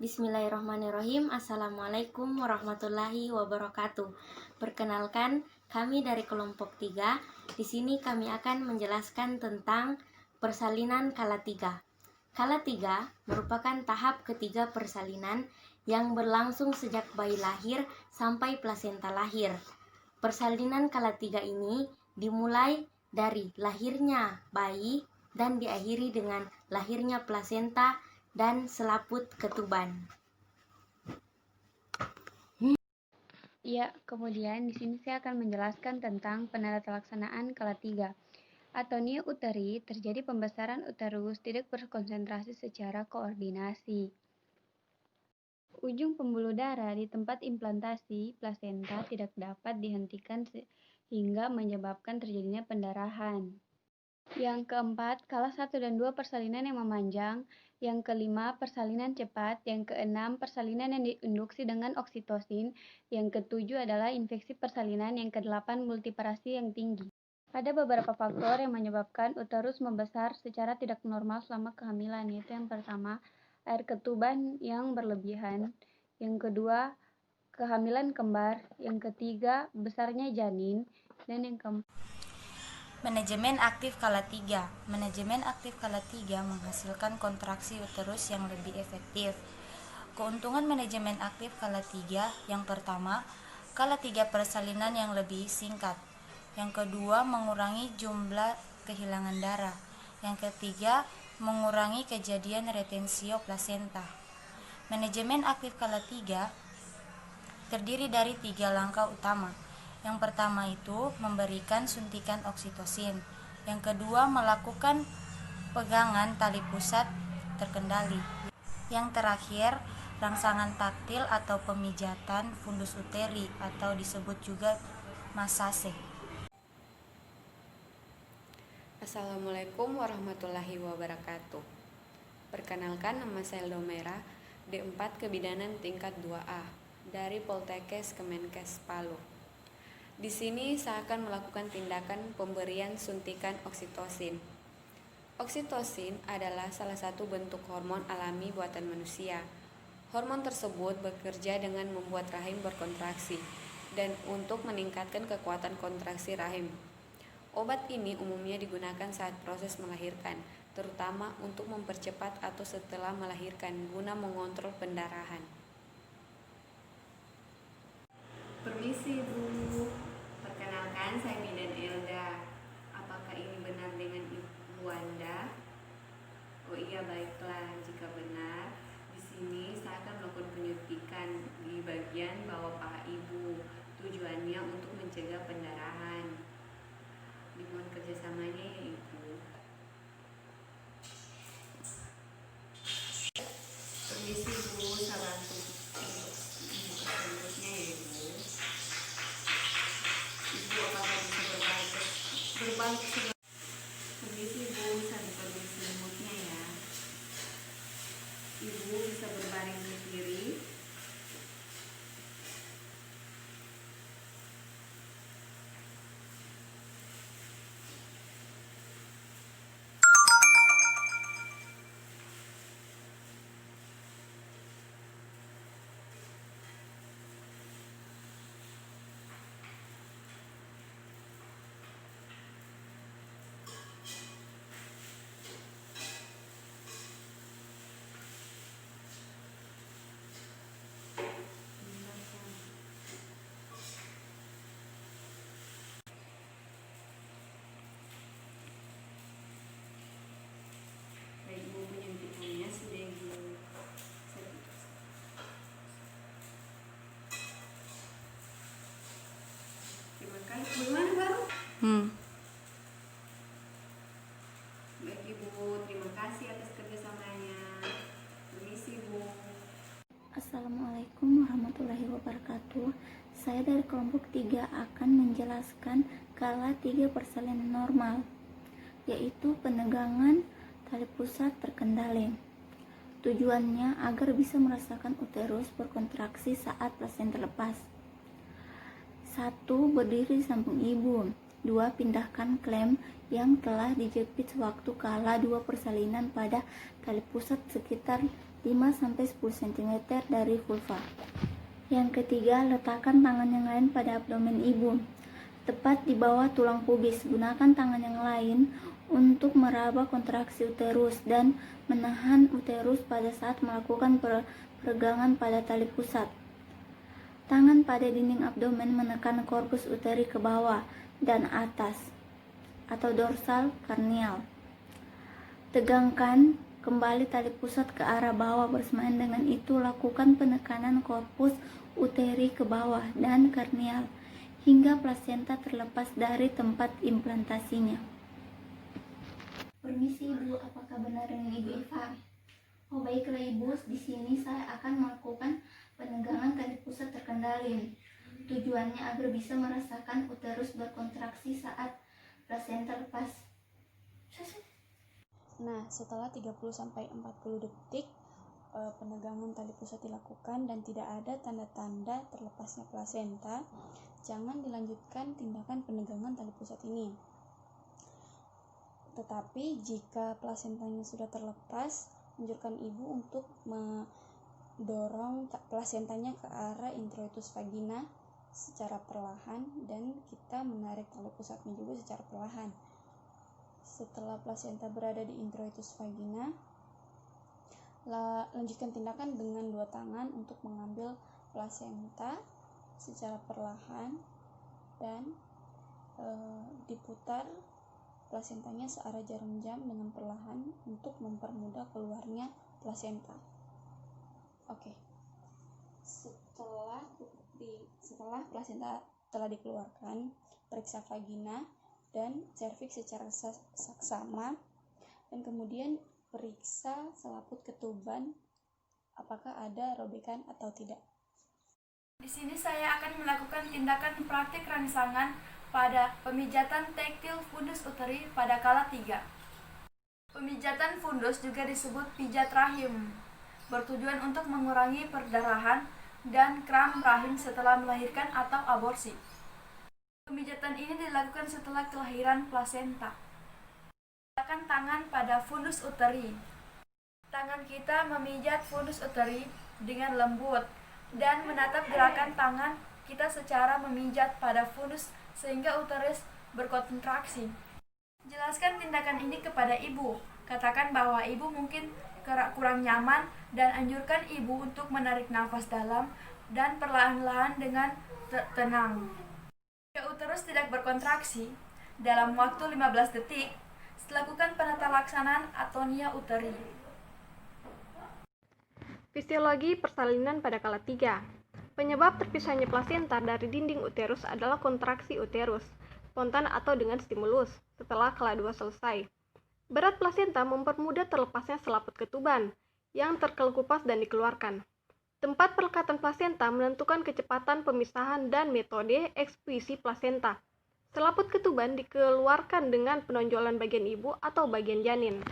Bismillahirrahmanirrahim. Assalamualaikum warahmatullahi wabarakatuh. Perkenalkan, kami dari kelompok 3. Di sini kami akan menjelaskan tentang persalinan kala 3. Kala 3 merupakan tahap ketiga persalinan yang berlangsung sejak bayi lahir sampai plasenta lahir. Persalinan kala 3 ini dimulai dari lahirnya bayi dan diakhiri dengan lahirnya plasenta dan selaput ketuban. Ya, kemudian di sini saya akan menjelaskan tentang penanda pelaksanaan kala 3. Atonia uteri terjadi pembesaran uterus tidak berkonsentrasi secara koordinasi. Ujung pembuluh darah di tempat implantasi plasenta tidak dapat dihentikan sehingga menyebabkan terjadinya pendarahan. Yang keempat, kala 1 dan 2 persalinan yang memanjang. Yang kelima, persalinan cepat. Yang keenam, persalinan yang diinduksi dengan oksitosin. Yang ketujuh adalah infeksi persalinan. Yang kedelapan, multiparasi yang tinggi. Ada beberapa faktor yang menyebabkan uterus membesar secara tidak normal selama kehamilan, yaitu yang pertama, air ketuban yang berlebihan. Yang kedua, kehamilan kembar. Yang ketiga, besarnya janin. Dan yang keempat, Manajemen aktif kala 3. Manajemen aktif kala 3 menghasilkan kontraksi uterus yang lebih efektif. Keuntungan manajemen aktif kala 3, yang pertama, kala 3 persalinan yang lebih singkat. Yang kedua, mengurangi jumlah kehilangan darah. Yang ketiga, mengurangi kejadian retensio plasenta. Manajemen aktif kala 3 terdiri dari 3 langkah utama. Yang pertama itu memberikan suntikan oksitosin. Yang kedua, melakukan pegangan tali pusat terkendali. Yang terakhir, rangsangan taktil atau pemijatan fundus uteri atau disebut juga massase. Assalamualaikum warahmatullahi wabarakatuh. Perkenalkan, nama saya Domera, D4 Kebidanan tingkat 2A dari Poltekkes Kemenkes Palu. Di sini saya akan melakukan tindakan pemberian suntikan oksitosin. Oksitosin adalah salah satu bentuk hormon alami buatan manusia. Hormon tersebut bekerja dengan membuat rahim berkontraksi dan untuk meningkatkan kekuatan kontraksi rahim. Obat ini umumnya digunakan saat proses melahirkan, terutama untuk mempercepat atau setelah melahirkan guna mengontrol pendarahan. Permisi Bu, perkenalkan saya Midan Elda. Apakah ini benar dengan Ibu Anda? Oh iya, baiklah, jika benar, di sini saya akan melakukan penyuntikan di bagian bawah paha Ibu. Tujuannya untuk mencegah pendarahan. Dimohon kerjasamanya ya Ibu. Permisi Bu, saya bantu membuka selanjutnya ya Ibu. Ibu apakah bisa berbalik Permisi Bu, saya buka dulu selimutnya ya. Ibu bisa berbaring ke kiri. Baik Bu, penyuntikannya sudah Ibu. Terima kasih. Bagaimana baru? Baik Ibu, terima kasih atas kerjasamanya. Permisi Bu. Assalamualaikum warahmatullahi wabarakatuh. Saya dari kelompok 3 akan menjelaskan kala 3 persalinan normal, yaitu penegangan tali pusat terkendali. Tujuannya agar bisa merasakan uterus berkontraksi saat plasenta lepas. 1. Berdiri di samping ibu. 2. Pindahkan klem yang telah dijepit sewaktu kala 2 persalinan pada tali pusat sekitar 5-10 cm dari vulva. Yang ketiga, letakkan tangan yang lain pada abdomen ibu, tepat di bawah tulang pubis. Gunakan tangan yang lain untuk meraba kontraksi uterus dan menahan uterus pada saat melakukan peregangan pada tali pusat. Tangan pada dinding abdomen menekan korpus uteri ke bawah dan atas atau dorsal karnial. Tegangkan kembali tali pusat ke arah bawah. Bersamaan dengan itu, lakukan penekanan korpus uteri ke bawah dan karnial hingga plasenta terlepas dari tempat implantasinya. Permisi Ibu, apakah benar dengan Ibu Eva? Oh baiklah Ibu, di sini saya akan melakukan penegangan tali pusat terkendali. Tujuannya agar bisa merasakan uterus berkontraksi saat plasenta lepas. Nah, setelah 30-40 detik penegangan tali pusat dilakukan dan tidak ada tanda-tanda terlepasnya plasenta, jangan dilanjutkan tindakan penegangan tali pusat ini. Tetapi jika plasentanya sudah terlepas, anjurkan ibu untuk mendorong plasentanya ke arah introitus vagina secara perlahan dan kita menarik tali pusatnya juga secara perlahan. Setelah plasenta berada di introitus vagina, lanjutkan tindakan dengan 2 tangan untuk mengambil plasenta secara perlahan dan diputar plasentanya searah jarum jam dengan perlahan untuk mempermudah keluarnya plasenta. Oke. Setelah plasenta telah dikeluarkan, periksa vagina dan serviks secara saksama dan kemudian periksa selaput ketuban apakah ada robekan atau tidak. Di sini saya akan melakukan tindakan praktik rangsangan pada pemijatan taktil fundus uteri pada kala 3. Pemijatan fundus juga disebut pijat rahim, bertujuan untuk mengurangi perdarahan dan kram rahim setelah melahirkan atau aborsi. Pemijatan ini dilakukan setelah kelahiran plasenta. Letakkan tangan pada fundus uteri. Tangan kita memijat fundus uteri dengan lembut dan menatap gerakan tangan kita secara memijat pada fundus sehingga uterus berkontraksi. Jelaskan tindakan ini kepada ibu. Katakan bahwa ibu mungkin kurang nyaman dan anjurkan ibu untuk menarik nafas dalam dan perlahan-lahan dengan tenang. Jika uterus tidak berkontraksi, dalam waktu 15 detik, lakukan penata laksanaan atonia uteri. Fisiologi persalinan pada kala 3. Penyebab terpisahnya plasenta dari dinding uterus adalah kontraksi uterus, spontan atau dengan stimulus, setelah kala 2 selesai. Berat plasenta mempermudah terlepasnya selaput ketuban, yang terkelupas dan dikeluarkan. Tempat pelekatan plasenta menentukan kecepatan pemisahan dan metode ekskuisi plasenta. Selaput ketuban dikeluarkan dengan penonjolan bagian ibu atau bagian janin.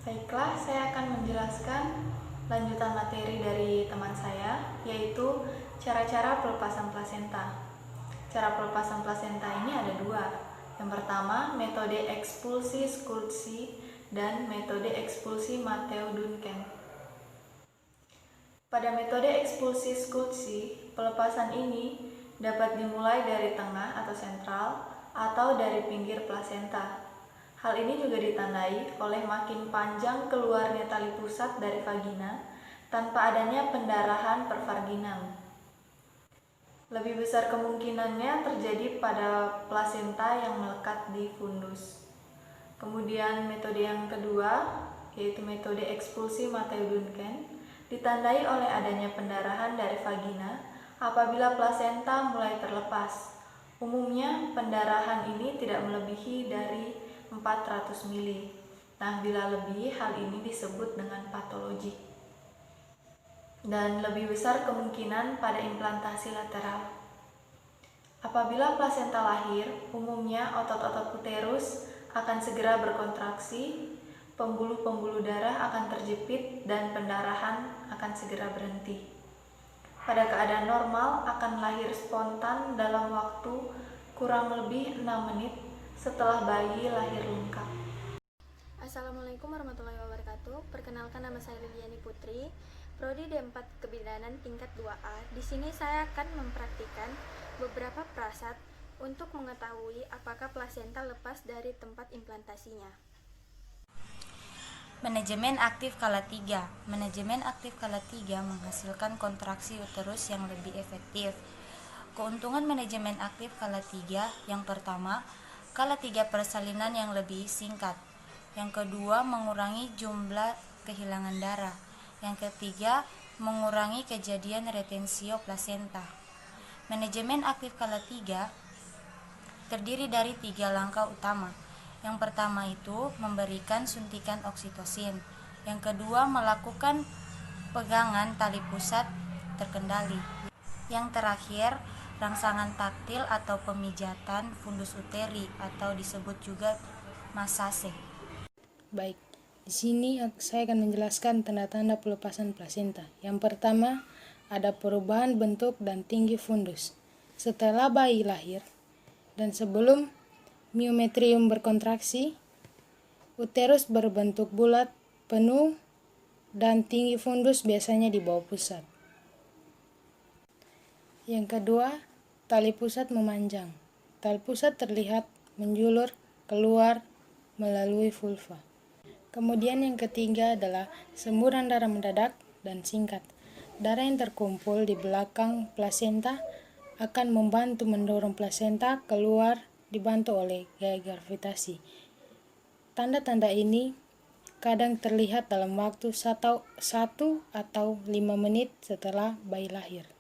Baiklah, saya akan menjelaskan lanjutan materi dari teman saya, yaitu cara-cara pelepasan plasenta. Cara pelepasan plasenta ini ada 2. Yang pertama, metode ekspulsi Schultze dan metode ekspulsi Matteo-Duncan. Pada metode ekspulsi Schultze, pelepasan ini dapat dimulai dari tengah atau sentral atau dari pinggir plasenta. Hal ini juga ditandai oleh makin panjang keluarnya tali pusat dari vagina tanpa adanya pendarahan pervaginam. Lebih besar kemungkinannya terjadi pada plasenta yang melekat di fundus. Kemudian metode yang kedua, yaitu metode ekspulsi Matteo-Duncan, ditandai oleh adanya pendarahan dari vagina apabila plasenta mulai terlepas. Umumnya pendarahan ini tidak melebihi dari 400 mili. Nah, bila lebih, hal ini disebut dengan patologik. Dan lebih besar kemungkinan pada implantasi lateral. Apabila plasenta lahir, umumnya otot-otot uterus akan segera berkontraksi, pembuluh-pembuluh darah akan terjepit, dan pendarahan akan segera berhenti. Pada keadaan normal akan lahir spontan dalam waktu kurang lebih 6 menit setelah bayi lahir lengkap. Assalamualaikum warahmatullahi wabarakatuh. Perkenalkan, nama saya Liliani Putri, Prodi D4 Kebidanan tingkat 2A. Di sini saya akan mempraktikkan beberapa prasat untuk mengetahui apakah plasenta lepas dari tempat implantasinya. Manajemen aktif skala 3. Manajemen aktif skala 3 menghasilkan kontraksi uterus yang lebih efektif. Keuntungan manajemen aktif skala 3 yang pertama, skala 3 persalinan yang lebih singkat. Yang kedua, mengurangi jumlah kehilangan darah. Yang ketiga, mengurangi kejadian retensio plasenta. Manajemen aktif skala 3 terdiri dari 3 langkah utama. Yang pertama itu memberikan suntikan oksitosin. Yang kedua, melakukan pegangan tali pusat terkendali. Yang terakhir, rangsangan taktil atau pemijatan fundus uteri atau disebut juga masase. Baik, di sini saya akan menjelaskan tanda-tanda pelepasan plasenta. Yang pertama, ada perubahan bentuk dan tinggi fundus setelah bayi lahir dan sebelum miometrium berkontraksi. Uterus berbentuk bulat, penuh, dan tinggi fundus biasanya di bawah pusat. Yang kedua, tali pusat memanjang. Tali pusat terlihat menjulur keluar melalui vulva. Kemudian yang ketiga adalah semburan darah mendadak dan singkat. Darah yang terkumpul di belakang plasenta akan membantu mendorong plasenta keluar dibantu oleh gaya gravitasi. Tanda-tanda ini kadang terlihat dalam waktu 1 atau 5 menit setelah bayi lahir.